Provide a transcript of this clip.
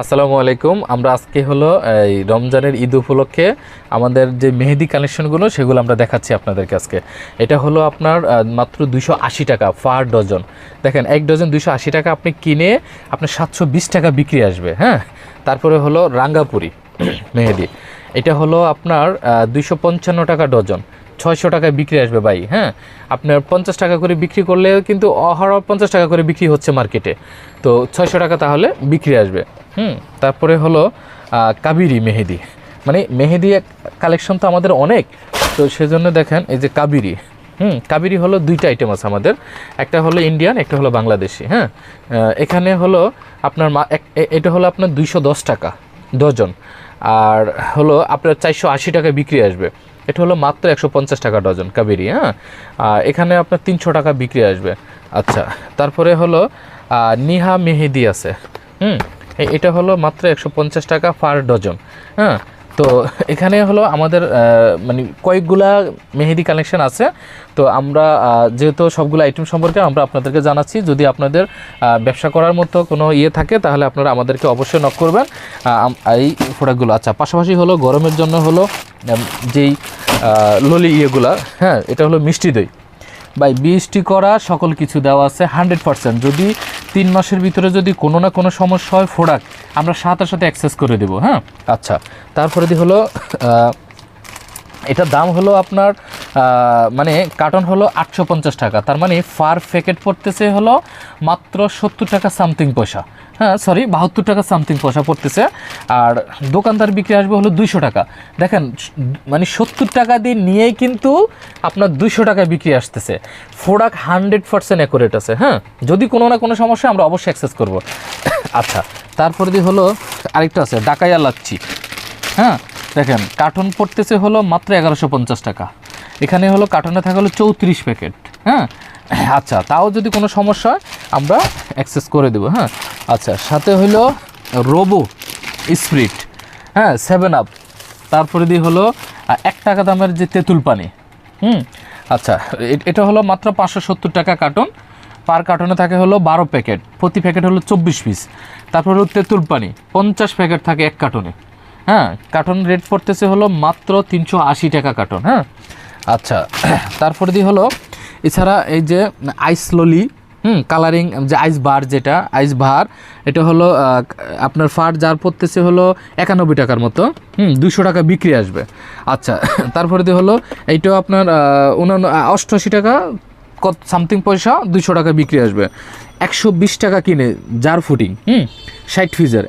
আসসালামু আলাইকুম। আমরা আজকে হলো এই রমজানের ঈদ উপলক্ষে আমাদের যে মেহেদি কালেকশনগুলো সেগুলো আমরা দেখাচ্ছি আপনাদেরকে আজকে। এটা হলো আপনার মাত্র 280 টাকা পার ডজন। দেখেন এক ডজন 280 টাকা আপনি কিনে আপনার 720 টাকা বিক্রি আসবে। হ্যাঁ, তারপরে হলো রাঙ্গাপুরি মেহেদি, এটা হলো আপনার 255 টাকা ডজন, 600 টাকায় বিক্রি আসবে ভাই। হ্যাঁ, আপনার 50 টাকা করে বিক্রি করলে কিন্তু অহরহ 50 টাকা করে বিক্রি হচ্ছে মার্কেটে, তো 600 টাকা তাহলে বিক্রি আসবে। তারপরে হলো কাবেরী মেহেদি, মানে মেহেদি কালেকশন তো আমাদের অনেক, তো সেজন্য দেখেন এই যে কাবেরী। কাবেরী হলো দুইটা আইটেম আছে আমাদের, একটা হলো ইন্ডিয়ান, একটা হলো বাংলাদেশি। হ্যাঁ, এখানে হলো আপনার এটা হলো আপনার 210 টাকা ডজন, আর হলো আপনার 480 টাকা বিক্রি আসবে। এটা হলো মাত্র 150 টাকা ডজন কাবেরী। হ্যাঁ, এখানে আপনার 300 টাকা বিক্রি আসবে। আচ্ছা, তারপরে হলো নিহা মেহেদি আছে। এটা হলো মাত্র 150 টাকা পার ডজন। হ্যাঁ, তো এখানে হলো আমাদের মানে কয়েকগুলা মেহেদি কালেকশন আছে, তো আমরা যেহেতু সবগুলো আইটেম সম্পর্কে আমরা আপনাদেরকে জানাচ্ছি। যদি আপনাদের ব্যবসা করার মতো কোনো ইয়ে থাকে তাহলে আপনারা আমাদেরকে অবশ্যই নক করবেন এই প্রোডাক্টগুলো। আচ্ছা, পাশাপাশি হলো গরমের জন্য হলো যেই ললি ইয়েগুলা, হ্যাঁ, এটা হলো মিষ্টি দই বাই বিএসটি করা, সকল কিছু দেওয়া আছে 100%। যদি 3 মাসের ভিতরে যদি কোনো না কোনো সমস্যা হয় প্রোডাক্ট আমরা সাথে সাথে অ্যাক্সেস করে দেবো। হ্যাঁ, আচ্ছা, তারপরে হলো এটার দাম হলো আপনার মানে কার্টন হলো 850 টাকা, তার মানে পার প্যাকেট পড়তেছে হলো মাত্র 70 টাকা সামথিং পয়সা। হ্যাঁ, সরি 72 টাকা সামথিং পয়সা পড়তেছে, আর দোকানদার বিক্রি আসবে হলো 200 টাকা। দেখেন, মানে 70 টাকা দিয়ে নিয়েই কিন্তু আপনার 200 টাকায় বিক্রি আসতেছে। প্রোডাক্ট 100% অ্যাকুরেট আছে। হ্যাঁ, যদি কোনো না কোনো সমস্যা আমরা অবশ্যই অ্যাক্সেস করব। আচ্ছা, তারপরে হলো আরেকটা আছে ডাকাইয়া লাচ্ছি। হ্যাঁ, দেখেন কার্টন পড়তেছে হলো মাত্র 1150 টাকা। এখানে হলো কার্টনে থাকা হলো 34 প্যাকেট। হ্যাঁ, আচ্ছা, তাও যদি কোনো সমস্যা হয় আমরা অ্যাক্সেস করে দেবো। হ্যাঁ, আচ্ছা, সাথে হলো রোবো স্প্রিট, হ্যাঁ, 7 আপ, তারপরে হলো 1 টাকা দামের যে তেঁতুল পানি। আচ্ছা, এটা হলো মাত্র 570 টাকা কার্টন। পার কার্টনে থাকে হলো 12 প্যাকেট, প্রতি প্যাকেট হলো 24 পিস। তারপর হলো তেঁতুল পানি 50 প্যাকেট থাকে এক কার্টনে। হ্যাঁ, কার্টন রেট পড়তেছে হলো মাত্র 380 টাকা কার্টন। হ্যাঁ, আচ্ছা, তারপরে হলো এছাড়া এই যে আইস ললি, কালারিং যে আইস বার, যেটা আইস বার, এটা হলো আপনার ফার জার পড়তেছে হলো 91 টাকার মতো। 200 টাকা বিক্রি আসবে। আচ্ছা, তারপরে হলো এইটাও আপনার 88 টাকা সামথিং পয়সা, 200 টাকা বিক্রি আসবে। 120 টাকা কিনে জার ফুটিং 60 পিসের